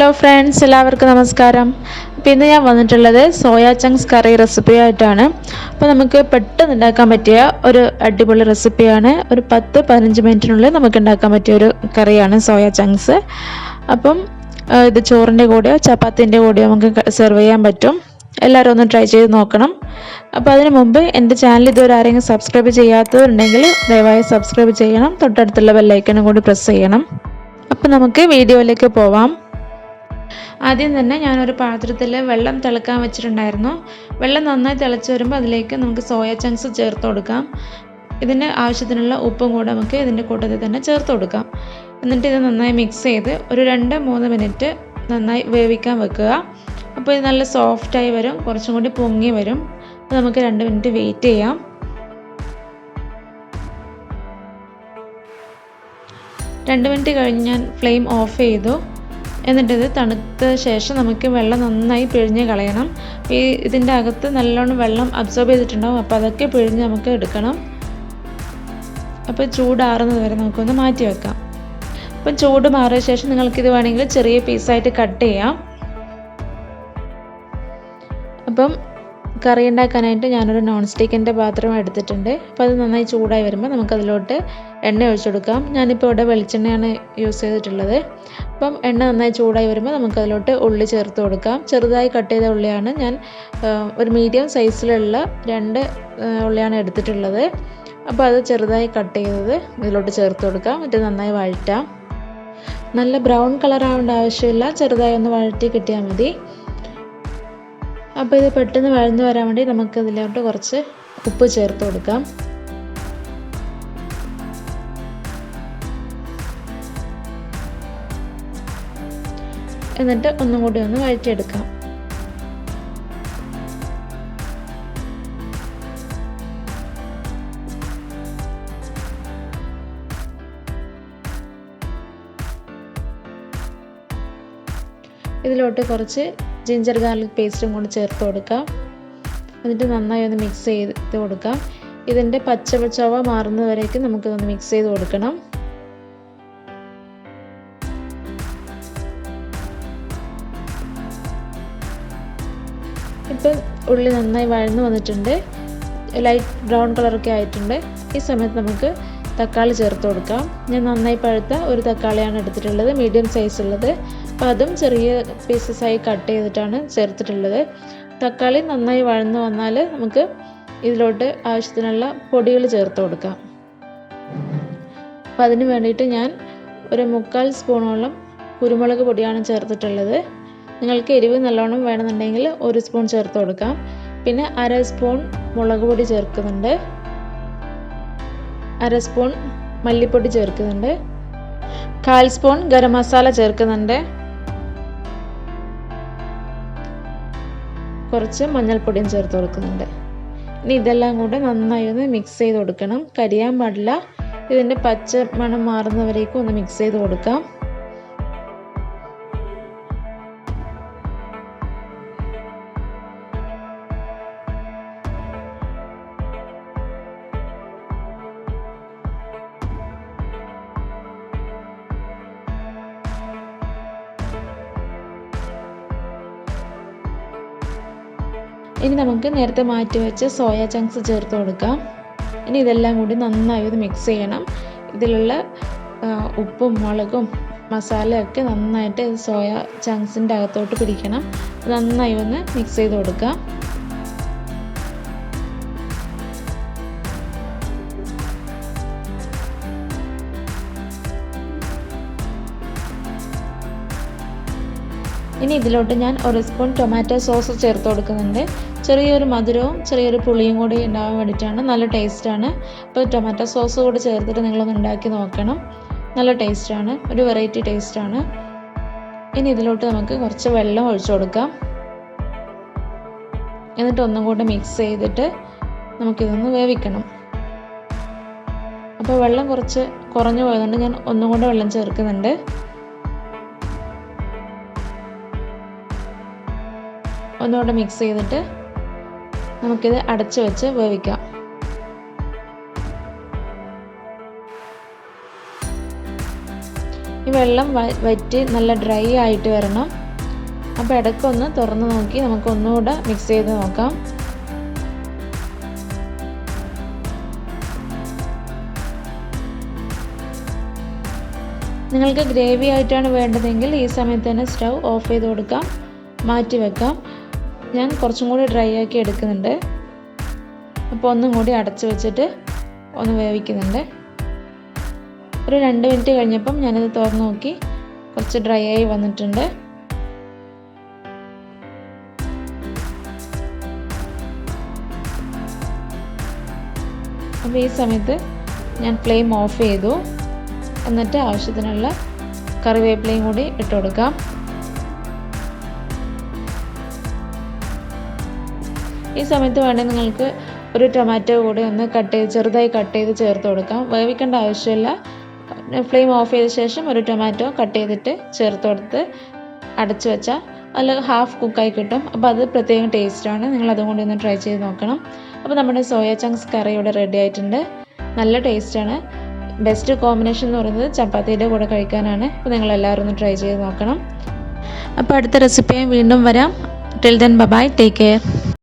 Hello friends, എല്ലാവർക്കും നമസ്കാരം. അപ്പോൾ ഇന്ന് ഞാൻ വന്നിട്ടുള്ളത് സോയ ചങ്ക്സ് കറി റെസിപ്പി ആയിട്ടാണ്. അപ്പോൾ നമുക്ക് പെട്ടെന്ന് ഉണ്ടാക്കാൻ പറ്റിയ ഒരു അടിപൊളി റെസിപ്പിയാണ്. ഒരു 10-15 മിനിറ്റിനുള്ളിൽ നമുക്ക് ഉണ്ടാക്കാൻ പറ്റിയ ഒരു കറിയാണ് സോയ ചങ്ക്സ്. അപ്പം ഇത് ചോറിൻ്റെ കൂടെയോ ചപ്പാത്തിൻ്റെ കൂടെയോ നമുക്ക് സെർവ് ചെയ്യാൻ പറ്റും. എല്ലാവരും ഒന്ന് ട്രൈ ചെയ്ത് നോക്കണം. അപ്പോൾ അതിന് മുമ്പ് എൻ്റെ ചാനൽ ഇതുവരെ ആരെങ്കിലും സബ്സ്ക്രൈബ് ചെയ്യാത്തവരുണ്ടെങ്കിൽ ദയവായി സബ്സ്ക്രൈബ് ചെയ്യണം. തൊട്ടടുത്തുള്ള ബെല്ലൈക്കനും കൂടി പ്രസ് ചെയ്യണം. അപ്പോൾ നമുക്ക് വീഡിയോയിലേക്ക് പോവാം. ആദ്യം തന്നെ ഞാനൊരു പാത്രത്തിൽ വെള്ളം തിളക്കാൻ വെച്ചിട്ടുണ്ടായിരുന്നു. വെള്ളം നന്നായി തിളച്ച് വരുമ്പോൾ അതിലേക്ക് നമുക്ക് സോയ ചങ്ക്സ് ചേർത്ത് കൊടുക്കാം. ഇതിന് ആവശ്യത്തിനുള്ള ഉപ്പും കൂടെ നമുക്ക് ഇതിൻ്റെ കൂട്ടത്തിൽ തന്നെ ചേർത്ത് കൊടുക്കാം. എന്നിട്ട് ഇത് നന്നായി മിക്സ് ചെയ്ത് ഒരു 2-3 മിനിറ്റ് നന്നായി വേവിക്കാൻ വെക്കുക. അപ്പോൾ ഇത് നല്ല സോഫ്റ്റായി വരും, കുറച്ചും കൂടി പൊങ്ങി വരും. അപ്പോൾ നമുക്ക് 2 മിനിറ്റ് വെയിറ്റ് ചെയ്യാം. 2 മിനിറ്റ് കഴിഞ്ഞ് ഞാൻ ഫ്ലെയിം ഓഫ് ചെയ്തു. എന്നിട്ടിത് തണുത്ത ശേഷം നമുക്ക് വെള്ളം നന്നായി പിഴിഞ്ഞ് കളയണം. ഇതിൻ്റെ അകത്ത് നല്ലോണം വെള്ളം അബ്സോർബ് ചെയ്തിട്ടുണ്ടാകും. അപ്പോൾ അതൊക്കെ പിഴിഞ്ഞ് നമുക്ക് എടുക്കണം. അപ്പോൾ ചൂടാറുന്നത് വരെ നമുക്കൊന്ന് മാറ്റി വെക്കാം. അപ്പം ചൂട് മാറിയ ശേഷം നിങ്ങൾക്കിത് വേണമെങ്കിൽ ചെറിയ പീസായിട്ട് കട്ട് ചെയ്യാം. അപ്പം കറി ഉണ്ടാക്കാനായിട്ട് ഞാനൊരു നോൺ സ്റ്റിക്കിൻ്റെ പാത്രം എടുത്തിട്ടുണ്ട്. അപ്പോൾ അത് നന്നായി ചൂടായി വരുമ്പോൾ നമുക്കതിലോട്ട് എണ്ണ ഒഴിച്ചു കൊടുക്കാം. ഞാനിപ്പോൾ ഇവിടെ വെളിച്ചെണ്ണയാണ് യൂസ് ചെയ്തിട്ടുള്ളത്. അപ്പം എണ്ണ നന്നായി ചൂടായി വരുമ്പോൾ നമുക്കതിലോട്ട് ഉള്ളി ചേർത്ത് കൊടുക്കാം. ചെറുതായി കട്ട് ചെയ്ത ഉള്ളിയാണ് ഞാൻ, ഒരു മീഡിയം സൈസിലുള്ള 2 ഉള്ളിയാണ് എടുത്തിട്ടുള്ളത്. അപ്പോൾ അത് ചെറുതായി കട്ട് ചെയ്തത് ഇതിലോട്ട് ചേർത്ത് കൊടുക്കാം. എന്നിട്ട് നന്നായി വഴറ്റാം. നല്ല ബ്രൗൺ കളർ ആവേണ്ട ആവശ്യമില്ല, ചെറുതായി ഒന്ന് വഴറ്റി കിട്ടിയാൽ മതി. അപ്പോൾ ഇത് പെട്ടെന്ന് വഴന്നു വരാൻ വേണ്ടി നമുക്ക് ഇതിലോട്ട് കുറച്ച് ഉപ്പ് ചേർത്ത് കൊടുക്കാം. എന്നിട്ട് ഒന്നും കൂടി ഒന്ന് വഴറ്റിയെടുക്കാം. ഇതിലോട്ട് കുറച്ച് ജിഞ്ചർ ഗാർലിക് പേസ്റ്റും കൂടി ചേർത്ത് കൊടുക്കാം. എന്നിട്ട് നന്നായി ഒന്ന് മിക്സ് ചെയ്ത് കൊടുക്കാം. ഇതിൻ്റെ പച്ച ചുവ മാറുന്നവരേക്ക് നമുക്കിതൊന്ന് മിക്സ് ചെയ്ത് കൊടുക്കണം. ഇപ്പം ഉള്ളി നന്നായി വഴന്നു വന്നിട്ടുണ്ട്, ലൈറ്റ് ബ്രൗൺ കളറൊക്കെ ആയിട്ടുണ്ട്. ഈ സമയത്ത് നമുക്ക് തക്കാളി ചേർത്ത് കൊടുക്കാം. ഞാൻ നന്നായി പഴുത്ത ഒരു തക്കാളിയാണ് എടുത്തിട്ടുള്ളത്, മീഡിയം സൈസ് ഉള്ളത്. അപ്പോൾ അതും ചെറിയ പീസസായി കട്ട് ചെയ്തിട്ടാണ് ചേർത്തിട്ടുള്ളത്. തക്കാളി നന്നായി വഴന്നു വന്നാൽ നമുക്ക് ഇതിലോട്ട് ആവശ്യത്തിനുള്ള പൊടികൾ ചേർത്ത് കൊടുക്കാം. അപ്പോൾ അതിന് വേണ്ടിയിട്ട് ഞാൻ ഒരു 3/4 സ്പൂണോളം കുരുമുളക് പൊടിയാണ് ചേർത്തിട്ടുള്ളത്. നിങ്ങൾക്ക് എരിവ് നല്ലോണം വേണമെന്നുണ്ടെങ്കിൽ 1 സ്പൂൺ ചേർത്ത് കൊടുക്കാം. പിന്നെ 1/2 സ്പൂൺ മുളക് പൊടി ചേർക്കുന്നുണ്ട്, 1/2 സ്പൂൺ മല്ലിപ്പൊടി ചേർക്കുന്നുണ്ട്, 1/4 സ്പൂൺ ഗരം മസാല ചേർക്കുന്നുണ്ട്, കുറച്ച് മഞ്ഞൾപ്പൊടിയും ചേർത്ത് കൊടുക്കുന്നുണ്ട്. ഇനി ഇതെല്ലാം കൂടെ നന്നായി ഒന്ന് മിക്സ് ചെയ്ത് കൊടുക്കണം. കരിയാൻ പാടില്ല. ഇതിൻ്റെ പച്ച മണം മാറുന്നവരേക്കും ഒന്ന് മിക്സ് ചെയ്ത് കൊടുക്കാം. ഇനി നമുക്ക് നേരത്തെ മാറ്റി വെച്ച് സോയ ചങ്ക്സ് ചേർത്ത് കൊടുക്കാം. ഇനി ഇതെല്ലാം കൂടി നന്നായി ഒന്ന് മിക്സ് ചെയ്യണം. ഇതിലുള്ള ഉപ്പും മുളകും മസാലയൊക്കെ നന്നായിട്ട് സോയ ചങ്ക്സിൻ്റെ അകത്തോട്ട് പിടിക്കണം. നന്നായി ഒന്ന് മിക്സ് ചെയ്ത് കൊടുക്കാം. ഇനി ഇതിലോട്ട് ഞാൻ 1 സ്പൂൺ ടൊമാറ്റോ സോസ് ചേർത്ത് കൊടുക്കുന്നുണ്ട്. ചെറിയൊരു മധുരവും ചെറിയൊരു പുളിയും കൂടി ഉണ്ടാകാൻ വേണ്ടിയിട്ടാണ്, നല്ല ടേസ്റ്റാണ്. അപ്പോൾ ടൊമാറ്റോ സോസ് കൂടി ചേർത്തിട്ട് നിങ്ങളൊന്ന് ഉണ്ടാക്കി നോക്കണം, നല്ല ടേസ്റ്റാണ്, ഒരു വെറൈറ്റി ടേസ്റ്റാണ്. ഇനി ഇതിലോട്ട് നമുക്ക് കുറച്ച് വെള്ളം ഒഴിച്ചു കൊടുക്കാം. എന്നിട്ട് ഒന്നും കൂടി മിക്സ് ചെയ്തിട്ട് നമുക്കിതൊന്ന് വേവിക്കണം. അപ്പോൾ വെള്ളം കുറച്ച് കുറഞ്ഞു പോയതുകൊണ്ട് ഞാൻ ഒന്നും കൂടെ വെള്ളം ചേർക്കുന്നുണ്ട്. ഒന്നുകൂടെ മിക്സ് ചെയ്തിട്ട് നമുക്കിത് അടച്ചു വെച്ച് വേവിക്കാം. ഈ ഈ വെള്ളം വറ്റി നല്ല ഡ്രൈ ആയിട്ട് വരണം. അപ്പോൾ ഇടയ്ക്കൊന്ന് തുറന്ന് നോക്കി നമുക്ക് ഒന്നുകൂടെ മിക്സ് ചെയ്ത് നോക്കാം. നിങ്ങൾക്ക് ഗ്രേവി ആയിട്ടാണ് വേണ്ടതെങ്കിൽ ഈ സമയത്ത് തന്നെ സ്റ്റൗ ഓഫ് ചെയ്ത് കൊടുക്കാം, മാറ്റി വെക്കാം. ഞാൻ കുറച്ചും കൂടി ഡ്രൈ ആക്കി എടുക്കുന്നുണ്ട്. അപ്പോൾ ഒന്നും കൂടി അടച്ചു വെച്ചിട്ട് ഒന്ന് വേവിക്കുന്നുണ്ട്. ഒരു 2 മിനിറ്റ് കഴിഞ്ഞപ്പം ഞാനത് തുറന്ന് നോക്കി, കുറച്ച് ഡ്രൈ ആയി വന്നിട്ടുണ്ട്. അപ്പോൾ ഈ സമയത്ത് ഞാൻ ഫ്ലെയിം ഓഫ് ചെയ്തു. എന്നിട്ട് ആവശ്യത്തിനുള്ള കറിവേപ്പിലയും കൂടി ഇട്ട് കൊടുക്കാം. ഈ സമയത്ത് വേണമെങ്കിൽ നിങ്ങൾക്ക് ഒരു ടൊമാറ്റോ കൂടി ഒന്ന് ചെറുതായി കട്ട് ചെയ്ത് ചേർത്ത് കൊടുക്കാം. വേവിക്കേണ്ട ആവശ്യമില്ല. ഫ്ലെയിം ഓഫ് ചെയ്ത ശേഷം ഒരു ടൊമാറ്റോ കട്ട് ചെയ്തിട്ട് ചേർത്ത് കൊടുത്ത് അടച്ചു വെച്ചാൽ അതിൽ ഹാഫ് കുക്കായി കിട്ടും. അപ്പോൾ അത് പ്രത്യേകം ടേസ്റ്റാണ്. നിങ്ങൾ അതുകൊണ്ട് ഒന്ന് ട്രൈ ചെയ്ത് നോക്കണം. അപ്പോൾ നമ്മുടെ സോയ ചങ്ക്സ് കറി ഇവിടെ റെഡി ആയിട്ടുണ്ട്. നല്ല ടേസ്റ്റാണ്. ബെസ്റ്റ് കോമ്പിനേഷൻ എന്ന് പറയുന്നത് ചപ്പാത്തിയുടെ കൂടെ കഴിക്കാനാണ്. അപ്പോൾ നിങ്ങൾ എല്ലാവരും ഒന്ന് ട്രൈ ചെയ്ത് നോക്കണം. അപ്പോൾ അടുത്ത റെസിപ്പിയും വീണ്ടും വരാം. Till then bye, take care.